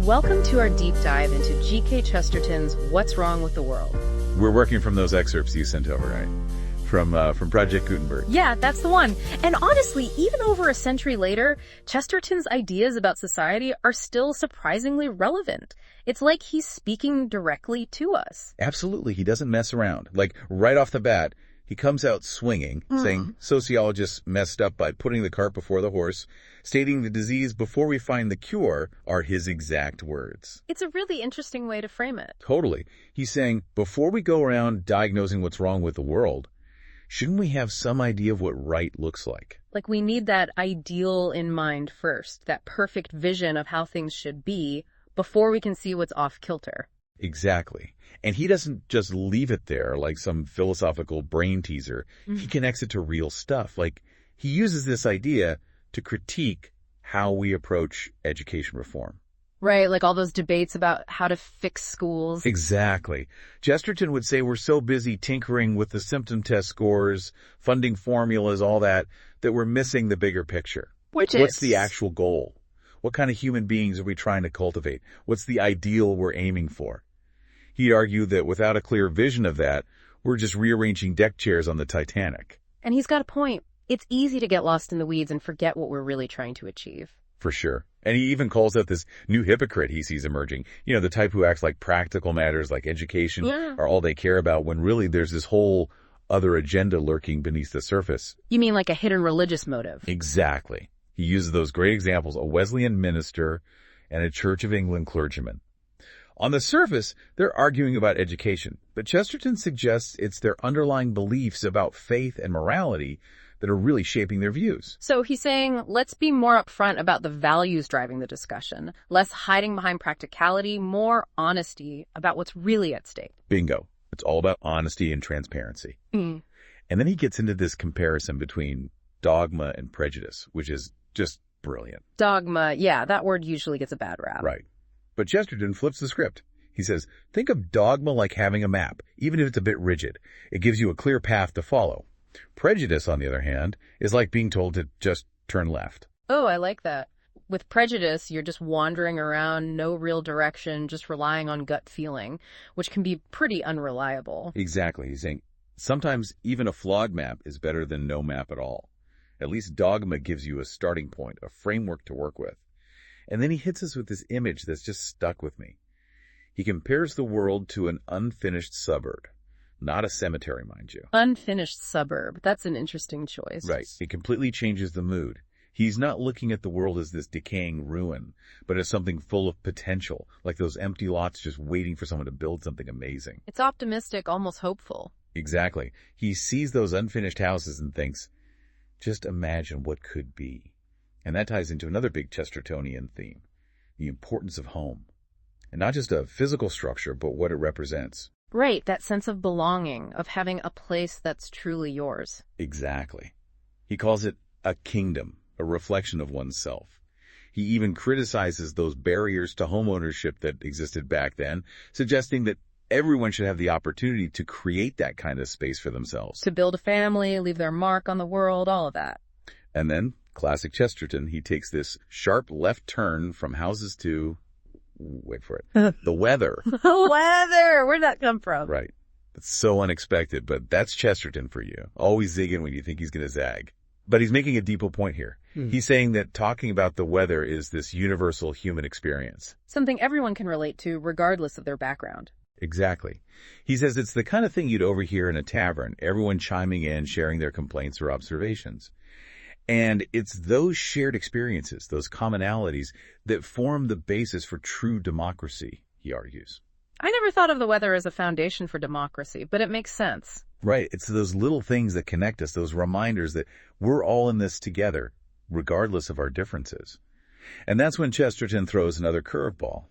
Welcome to our deep dive into G.K. Chesterton's What's Wrong with the World. We're working from those excerpts you sent over, right? From Project Gutenberg. Yeah, that's the one. And honestly, even over a century later, Chesterton's ideas about society are still surprisingly relevant. It's like he's speaking directly to us. Absolutely. He doesn't mess around. Like, right off the bat, he comes out swinging, saying sociologists messed up by putting the cart before the horse, stating the disease before we find the cure are his exact words. It's a really interesting way to frame it. Totally. He's saying, before we go around diagnosing what's wrong with the world, shouldn't we have some idea of what right looks like? Like we need that ideal in mind first, that perfect vision of how things should be before we can see what's off kilter. Exactly. And he doesn't just leave it there like some philosophical brain teaser. He connects it to real stuff. Like, he uses this idea to critique how we approach education reform. Right, like all those debates about how to fix schools. Exactly. Chesterton would say we're so busy tinkering with the symptom test scores, funding formulas, all that we're missing the bigger picture. What's the actual goal? What kind of human beings are we trying to cultivate? What's the ideal we're aiming for? He'd argue that without a clear vision of that, we're just rearranging deck chairs on the Titanic. And he's got a point. It's easy to get lost in the weeds and forget what we're really trying to achieve. For sure. And he even calls out this new hypocrite he sees emerging. You know, the type who acts like practical matters like education are all they care about, when really there's this whole other agenda lurking beneath the surface. You mean like a hidden religious motive? Exactly. He uses those great examples, a Wesleyan minister and a Church of England clergyman. On the surface, they're arguing about education, but Chesterton suggests it's their underlying beliefs about faith and morality that are really shaping their views. So he's saying, let's be more upfront about the values driving the discussion, less hiding behind practicality, more honesty about what's really at stake. Bingo. It's all about honesty and transparency. And then he gets into this comparison between dogma and prejudice, which is just brilliant. Dogma, yeah, that word usually gets a bad rap. Right. But Chesterton flips the script. He says, think of dogma like having a map, even if it's a bit rigid. It gives you a clear path to follow. Prejudice, on the other hand, is like being told to just turn left. Oh, I like that. With prejudice, you're just wandering around, no real direction, just relying on gut feeling, which can be pretty unreliable. Exactly. He's saying sometimes even a flawed map is better than no map at all. At least dogma gives you a starting point, a framework to work with. And then he hits us with this image that's just stuck with me. He compares the world to an unfinished suburb. Not a cemetery, mind you. Unfinished suburb. That's an interesting choice. Right. It completely changes the mood. He's not looking at the world as this decaying ruin, but as something full of potential, like those empty lots just waiting for someone to build something amazing. It's optimistic, almost hopeful. Exactly. He sees those unfinished houses and thinks, just imagine what could be. And that ties into another big Chestertonian theme, the importance of home. And not just a physical structure, but what it represents. Right, that sense of belonging, of having a place that's truly yours. Exactly. He calls it a kingdom, a reflection of oneself. He even criticizes those barriers to homeownership that existed back then, suggesting that everyone should have the opportunity to create that kind of space for themselves. To build a family, leave their mark on the world, all of that. And then, classic Chesterton, he takes this sharp left turn from houses to, wait for it, the weather. Weather! Where'd that come from? Right. It's so unexpected, but that's Chesterton for you. Always zigging when you think he's going to zag. But he's making a deeper point here. He's saying that talking about the weather is this universal human experience. Something everyone can relate to, regardless of their background. Exactly. He says it's the kind of thing you'd overhear in a tavern, everyone chiming in, sharing their complaints or observations. And it's those shared experiences, those commonalities, that form the basis for true democracy, he argues. I never thought of the weather as a foundation for democracy, but it makes sense. Right. It's those little things that connect us, those reminders that we're all in this together, regardless of our differences. And that's when Chesterton throws another curveball.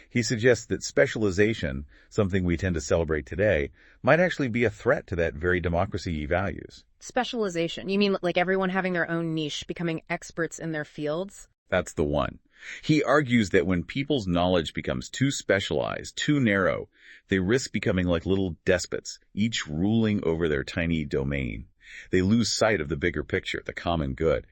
He suggests that specialization, something we tend to celebrate today, might actually be a threat to that very democracy he values. Specialization? You mean like everyone having their own niche, becoming experts in their fields? That's the one. He argues that when people's knowledge becomes too specialized, too narrow, they risk becoming like little despots, each ruling over their tiny domain. They lose sight of the bigger picture, the common good,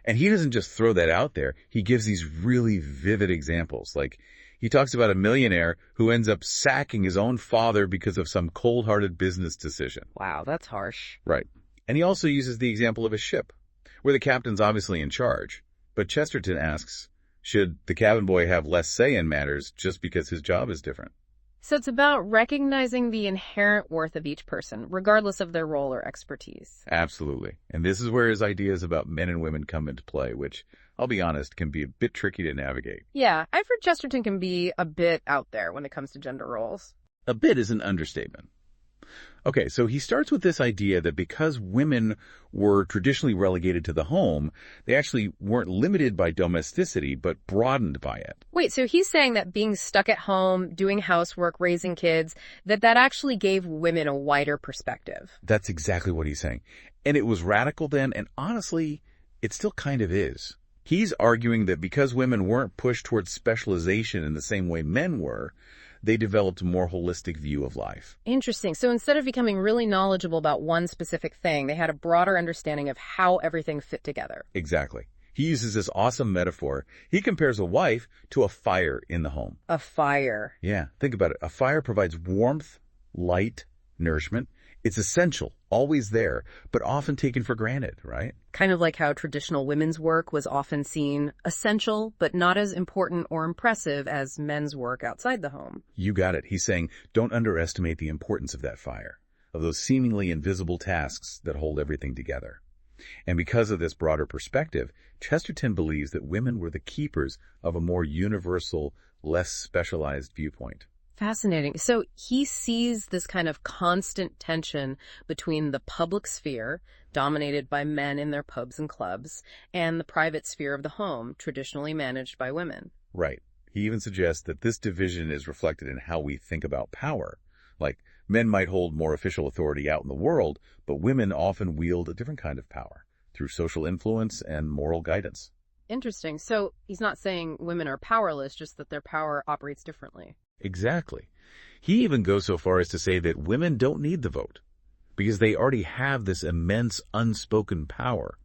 And he doesn't just throw that out there. He gives these really vivid examples. Like, he talks about a millionaire who ends up sacking his own father because of some cold-hearted business decision. Wow, that's harsh. Right. And he also uses the example of a ship, where the captain's obviously in charge. But Chesterton asks, should the cabin boy have less say in matters just because his job is different? So it's about recognizing the inherent worth of each person, regardless of their role or expertise. Absolutely. And this is where his ideas about men and women come into play, which, I'll be honest, can be a bit tricky to navigate. Yeah, I've heard Chesterton can be a bit out there when it comes to gender roles. A bit is an understatement. Okay, so he starts with this idea that because women were traditionally relegated to the home, they actually weren't limited by domesticity, but broadened by it. Wait, so he's saying that being stuck at home, doing housework, raising kids, that actually gave women a wider perspective. That's exactly what he's saying. And it was radical then, and honestly, it still kind of is. He's arguing that because women weren't pushed towards specialization in the same way men were, they developed a more holistic view of life. Interesting. So instead of becoming really knowledgeable about one specific thing, they had a broader understanding of how everything fit together. Exactly. He uses this awesome metaphor. He compares a wife to a fire in the home. A fire. Yeah, think about it. A fire provides warmth, light, nourishment. It's essential, always there, but often taken for granted, right? Kind of like how traditional women's work was often seen essential, but not as important or impressive as men's work outside the home. You got it. He's saying, don't underestimate the importance of that fire, of those seemingly invisible tasks that hold everything together. And because of this broader perspective, Chesterton believes that women were the keepers of a more universal, less specialized viewpoint. Fascinating. So he sees this kind of constant tension between the public sphere, dominated by men in their pubs and clubs, and the private sphere of the home, traditionally managed by women. Right. He even suggests that this division is reflected in how we think about power. Like, men might hold more official authority out in the world, but women often wield a different kind of power through social influence and moral guidance. Interesting. So he's not saying women are powerless, just that their power operates differently. Exactly. He even goes so far as to say that women don't need the vote because they already have this immense unspoken power.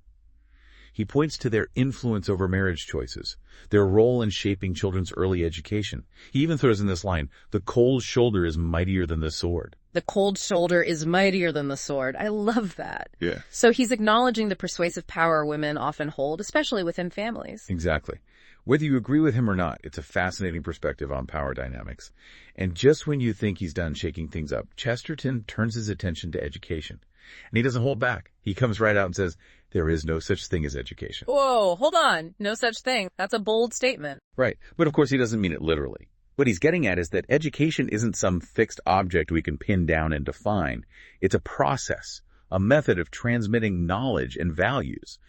He points to their influence over marriage choices, their role in shaping children's early education. He even throws in this line, the cold shoulder is mightier than the sword. The cold shoulder is mightier than the sword. I love that. Yeah. So he's acknowledging the persuasive power women often hold, especially within families. Exactly. Whether you agree with him or not, it's a fascinating perspective on power dynamics. And just when you think he's done shaking things up, Chesterton turns his attention to education. And he doesn't hold back. He comes right out and says, there is no such thing as education. Whoa, hold on. No such thing. That's a bold statement. Right. But of course he doesn't mean it literally. What he's getting at is that education isn't some fixed object we can pin down and define. It's a process, a method of transmitting knowledge and values.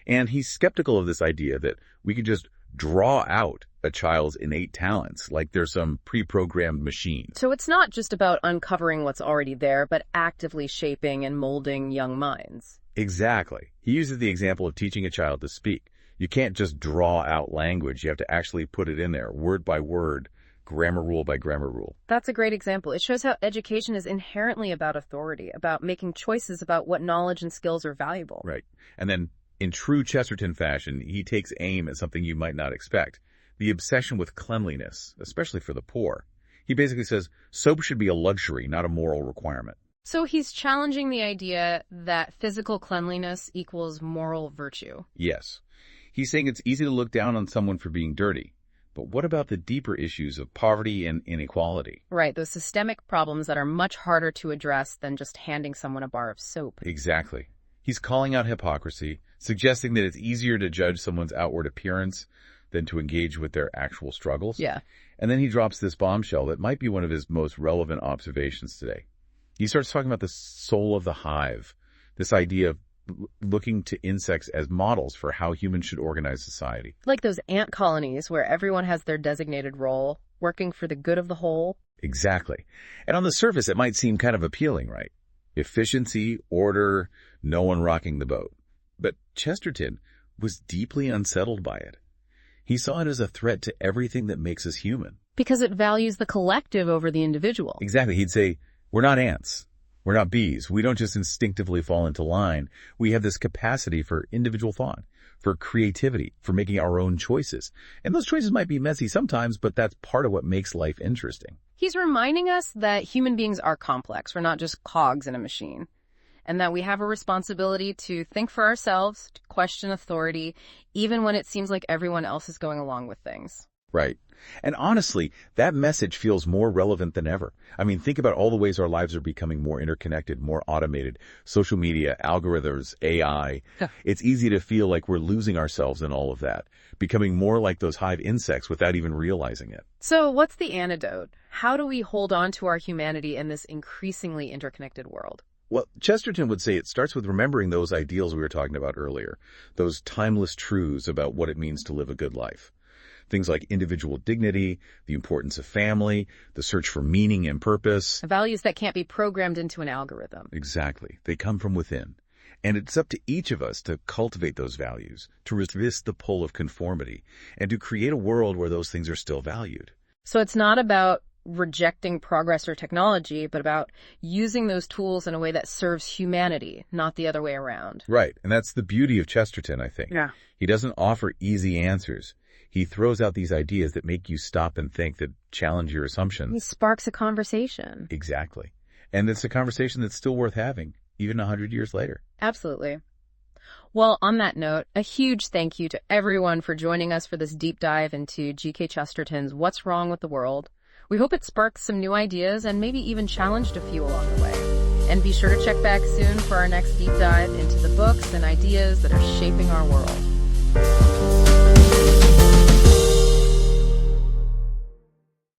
And he's skeptical of this idea that we can just draw out a child's innate talents like they're some pre-programmed machine. So it's not just about uncovering what's already there, but actively shaping and molding young minds. Exactly. He uses the example of teaching a child to speak. You can't just draw out language. You have to actually put it in there, word by word, grammar rule by grammar rule. That's a great example. It shows how education is inherently about authority, about making choices about what knowledge and skills are valuable. Right. And then, in true Chesterton fashion, he takes aim at something you might not expect, the obsession with cleanliness, especially for the poor. He basically says, soap should be a luxury, not a moral requirement. So he's challenging the idea that physical cleanliness equals moral virtue. Yes. He's saying it's easy to look down on someone for being dirty. But what about the deeper issues of poverty and inequality? Right, those systemic problems that are much harder to address than just handing someone a bar of soap. Exactly. He's calling out hypocrisy, suggesting that it's easier to judge someone's outward appearance than to engage with their actual struggles. Yeah. And then he drops this bombshell that might be one of his most relevant observations today. He starts talking about the soul of the hive, this idea of looking to insects as models for how humans should organize society. Like those ant colonies where everyone has their designated role, working for the good of the whole. Exactly. And on the surface, it might seem kind of appealing, right? Efficiency, order, no one rocking the boat. But Chesterton was deeply unsettled by it. He saw it as a threat to everything that makes us human. Because it values the collective over the individual. Exactly. He'd say, we're not ants. We're not bees. We don't just instinctively fall into line. We have this capacity for individual thought, for creativity, for making our own choices. And those choices might be messy sometimes, but that's part of what makes life interesting. He's reminding us that human beings are complex. We're not just cogs in a machine. And that we have a responsibility to think for ourselves, to question authority, even when it seems like everyone else is going along with things. Right. And honestly, that message feels more relevant than ever. I mean, think about all the ways our lives are becoming more interconnected, more automated. Social media, algorithms, AI. It's easy to feel like we're losing ourselves in all of that, becoming more like those hive insects without even realizing it. So what's the antidote? How do we hold on to our humanity in this increasingly interconnected world? Well, Chesterton would say it starts with remembering those ideals we were talking about earlier, those timeless truths about what it means to live a good life. Things like individual dignity, the importance of family, the search for meaning and purpose. Values that can't be programmed into an algorithm. Exactly. They come from within. And it's up to each of us to cultivate those values, to resist the pull of conformity, and to create a world where those things are still valued. So it's not about rejecting progress or technology, but about using those tools in a way that serves humanity, not the other way around. Right. And that's the beauty of Chesterton, I think. Yeah. He doesn't offer easy answers. He throws out these ideas that make you stop and think, that challenge your assumptions. He sparks a conversation. Exactly. And it's a conversation that's still worth having, even 100 years later. Absolutely. Well, on that note, a huge thank you to everyone for joining us for this deep dive into G.K. Chesterton's What's Wrong with the World. We hope it sparked some new ideas and maybe even challenged a few along the way. And be sure to check back soon for our next deep dive into the books and ideas that are shaping our world.